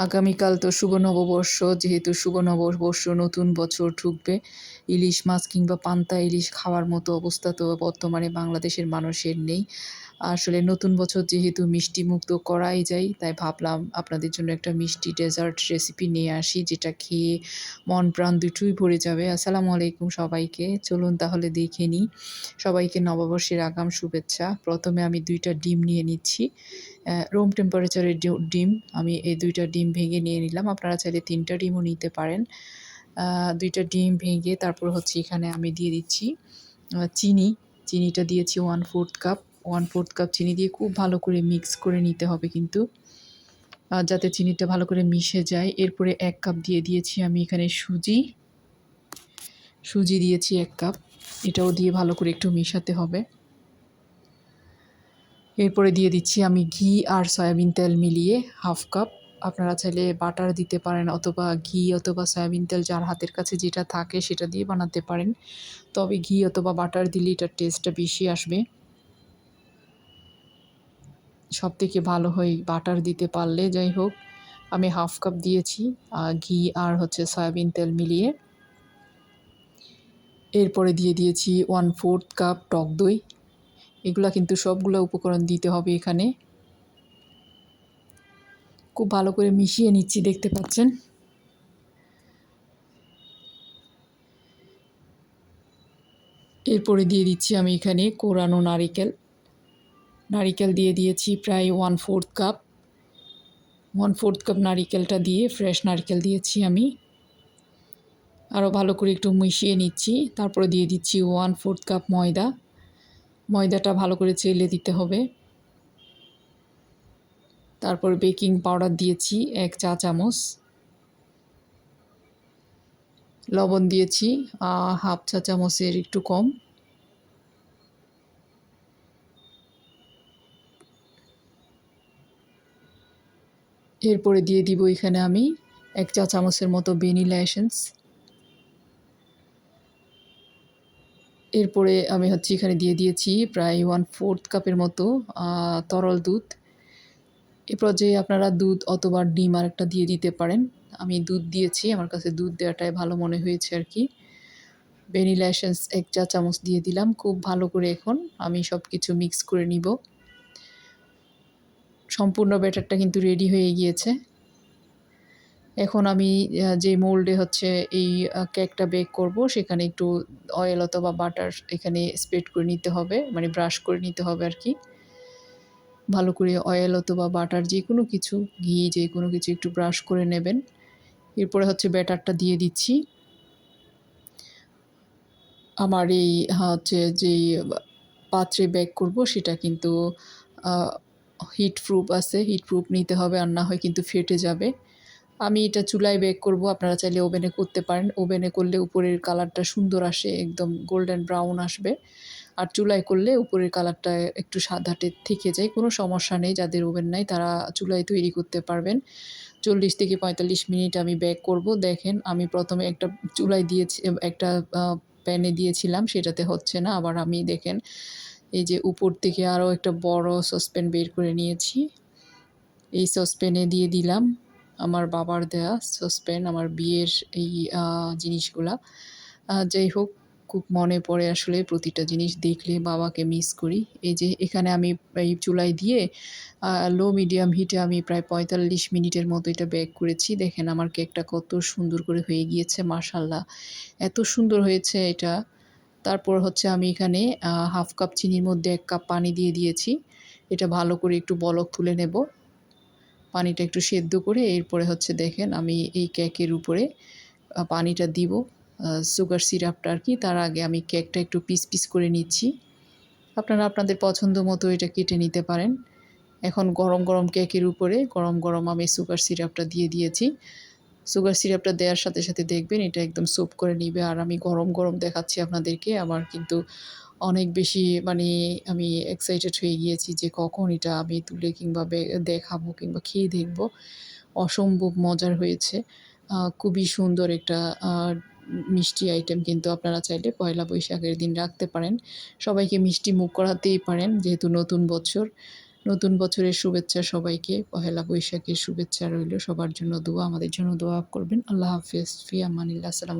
আগামীকাল তো শুভ নববর্ষ। যেহেতু শুভ নববর্ষ, নতুন বছর ঢুকবে। ইলিশ মাছ কিংবা পান্তা ইলিশ খাওয়ার মতো অবস্থা তো বর্তমানে বাংলাদেশের মানুষের নেই। আসলে নতুন বছর যেহেতু মিষ্টিমুখ করাই যায়, তাই ভাবলাম আপনাদের জন্য একটা মিষ্টি ডেজার্ট রেসিপি নিয়ে আসি, যেটা খেয়ে মন প্রাণ দুটোই ভরে যাবে। আসসালামু আলাইকুম সবাইকে। চলুন তাহলে দেখে নিই। সবাইকে নববর্ষের আগাম শুভেচ্ছা। প্রথমে আমি ২ টা ডিম নিয়ে নিচ্ছি। রুম টেম্পারেচারের ডিম। আমি এই ২ টা ডিম ভেঙে নিয়ে নিলাম। আপনারা চাইলে ৩ টা ডিমও নিতে পারেন। ২ টা ডিম ভেঙে তারপর হচ্ছে এখানে আমি দিয়ে দিচ্ছি চিনি। চিনিটা দিয়েছি 1/4 কাপ। 1/4 কাপ চিনি দিয়ে খুব ভালো করে মিক্স করে নিতে হবে কিন্তু, যাতে চিনিটা ভালো করে মিশে যায়। এরপরে ১ কাপ দিয়ে দিয়েছি আমি এখানে সুজি। সুজি দিয়েছি ১ কাপ। এটাও দিয়ে ভালো করে একটু মিশাতে হবে। এরপরে দিয়ে দিচ্ছি আমি ঘি আর সয়াবিন তেল মিলিয়ে 1/2 কাপ। আপনারা চাইলে বাটার দিতে পারেন, অথবা ঘি অথবা সয়াবিন তেল যার হাতের কাছে যেটা থাকে সেটা দিয়ে বানাতে পারেন। তবে ঘি অথবা বাটার দিলে এটার টেস্টটা বেশি আসবে। সবথেকে ভালো হয় বাটার দিতে পারলে। যাই হোক, আমি 1/2 কাপ দিয়েছি ঘি আর হচ্ছে সয়াবিন তেল মিলিয়ে। এরপরে দিয়ে দিয়েছি 1/4 কাপ টক দই। এগুলা কিন্তু সবগুলো উপকরণ দিতে হবে এখানে। খুব ভালো করে মিশিয়ে নিচ্ছি, দেখতে পাচ্ছেন। এরপরে দিয়ে দিচ্ছি আমি এখানে কোরানো নারিকেল। নারিকেল দিয়ে দিয়েছি প্রায় 1/4 কাপ। 1/4 কাপ নারিকেলটা দিয়ে, ফ্রেশ নারকেল দিয়েছি আমি। আরও ভালো করে একটু মিশিয়ে নিচ্ছি। তারপরে দিয়ে দিচ্ছি 1/4 কাপ ময়দা। ময়দাটা ভালো করে চেলে দিতে হবে। তারপর বেকিং পাউডার দিয়েছি 1 চা চামচ। লবণ দিয়েছি 1/2 চা চামচের একটু কম। এরপরে দিয়ে দিব এখানে আমি 1 চা চামচের মতো ভ্যানিলা এসেন্স। এরপরে আমি হচ্ছে এখানে দিয়ে দিয়েছি প্রায় 1/4 কাপের মতো তরল দুধ। এ পর্যায়ে আপনারা দুধ অথবা ডিম আরেকটা দিয়ে দিতে পারেন। আমি দুধ দিয়েছি, আমার কাছে দুধ দেওয়াটাই ভালো মনে হয়েছে আর কি। ভ্যানিলা এসেন্স 1 চা চামচ দিয়ে দিলাম। খুব ভালো করে এখন আমি সব কিছু মিক্স করে নিব। সম্পূর্ণ ব্যাটারটা কিন্তু রেডি হয়ে গিয়েছে। এখন আমি যে মোল্ডে হচ্ছে এই কেকটা বেক করব, সেখানে একটু অয়েল অথবা বাটার এখানে স্প্রেড করে নিতে হবে, মানে ব্রাশ করে নিতে হবে আর কি। ভালো করে অয়েল অথবা বাটার যে কোনো কিছু, ঘি যে কোনো কিছু একটু ব্রাশ করে নেবেন। এরপরে হচ্ছে ব্যাটারটা দিয়ে দিচ্ছি। আমার এই হচ্ছে যেই পাত্রে বেক করব সেটা কিন্তু হিট প্রুফ আছে, হিট প্রুফ নিতে হবে, আর না হয় কিন্তু ফেটে যাবে। আমি এটা চুলায় বেক করব, আপনারা চাইলে ওভেনে করতে পারেন। ওভেনে করলে উপরের কালারটা সুন্দর আসে, একদম গোল্ডেন ব্রাউন আসবে। আর চুলায় করলে উপরের কালারটা একটু সাদাটে থেকে যায়। কোনো সমস্যা নেই, যাদের ওভেন নাই তারা চুলায় তৈরি করতে পারবেন। ৪০ থেকে ৪৫ মিনিট আমি বেক করব। দেখেন, আমি প্রথমে একটা চুলায় দিয়েছি, একটা প্যানে দিয়েছিলাম, সেটাতে হচ্ছে না। আবার আমি দেখেন এই যে উপর থেকে আরও একটা বড় সসপ্যান বের করে নিয়েছি। এই সসপ্যানে দিয়ে দিলাম আমার বাবার দেয়া সসপ্যান, আমার বিয়ের এই জিনিসগুলা। যাই হোক, খুব মনে পড়ে আসলে প্রতিটা জিনিস দেখলে বাবাকে মিস করি। এই যে এখানে আমি এই চুলায় দিয়ে লো মিডিয়াম হিটে আমি প্রায় ৪৫ মিনিটের মতো এটা বেক করেছি। দেখেন আমার কেকটা কত সুন্দর করে হয়ে গিয়েছে, মাশাআল্লাহ! এত সুন্দর হয়েছে এটা। তারপর হচ্ছে আমি এখানে 1/2 কাপ চিনির মধ্যে 1 কাপ পানি দিয়ে দিয়েছি। এটা ভালো করে একটু বলক তুলে নেব। পানিটা একটু সেদ্ধ করে এরপরে হচ্ছে দেখেন আমি এই কেকের উপরে পানিটা দিব, সুগার সিরাপটা আর কি। তার আগে আমি কেকটা একটু পিস পিস করে নিচ্ছি। আপনারা আপনাদের পছন্দ মতো এটা কেটে নিতে পারেন। এখন গরম গরম কেকের উপরে গরম গরম আমি সুগার সিরাপটা দিয়ে দিয়েছি। সুগার সিরাপটা দেওয়ার সাথে সাথে দেখবেন এটা একদম সোপ করে নিবে। আর আমি গরম গরম দেখাচ্ছি আপনাদেরকে। আমার কিন্তু অনেক বেশি, মানে আমি এক্সাইটেড হয়ে গিয়েছি যে কখন এটা আমি তুলে কিংবা দেখাবো কিংবা খেয়ে দেখব। অসম্ভব মজার হয়েছে। খুবই সুন্দর একটা মিষ্টি আইটেম, কিন্তু আপনারা চাইলে পয়লা বৈশাখের দিন রাখতে পারেন। সবাইকে মিষ্টি মুখ করাতেই পারেন, যেহেতু নতুন বছর। নতুন বছরের শুভেচ্ছা সবাইকে। পহেলা বৈশাখের শুভেচ্ছা রইল। সবার জন্য দোয়া, আমাদের জন্য দোয়া করবেন। আল্লাহ হাফেজ। ফি আমানিল্লাহ। আসসালামু